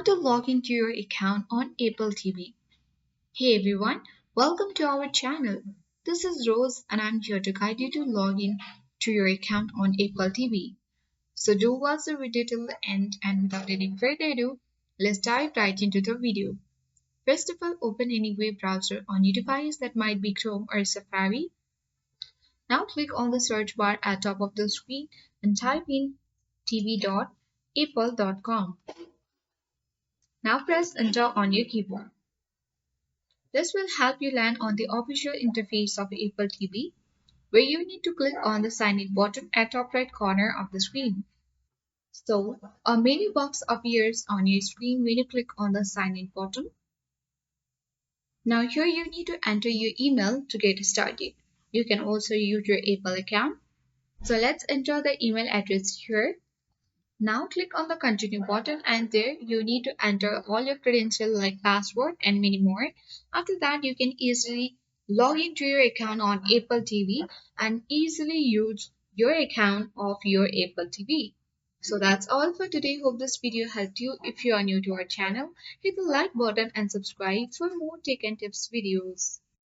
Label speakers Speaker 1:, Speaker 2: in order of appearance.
Speaker 1: to log into your account on Apple TV. Hey everyone, welcome to our channel. This is Rose and I'm here to guide you to log in to your account on Apple TV. So do watch the video till the end and without any further ado, let's dive right into the video. First of all, open any web browser on your device that might be Chrome or Safari. Now click on the search bar at top of the screen and type in tv.apple.com. Now press enter on your keyboard. This will help you land on the official interface of Apple TV, where you need to click on the sign in button at top right corner of the screen. So, a menu box appears on your screen when you click on the sign in button. Now here you need to enter your email to get started. You can also use your Apple account. So let's enter the email address here. Now click on the continue button and there you need to enter all your credentials like password and many more. After that you can easily log into your account on Apple TV and easily use your account of your Apple TV. So that's all for today. Hope this video helped you. If you are new to our channel, hit the like button and subscribe for more tech and tips videos.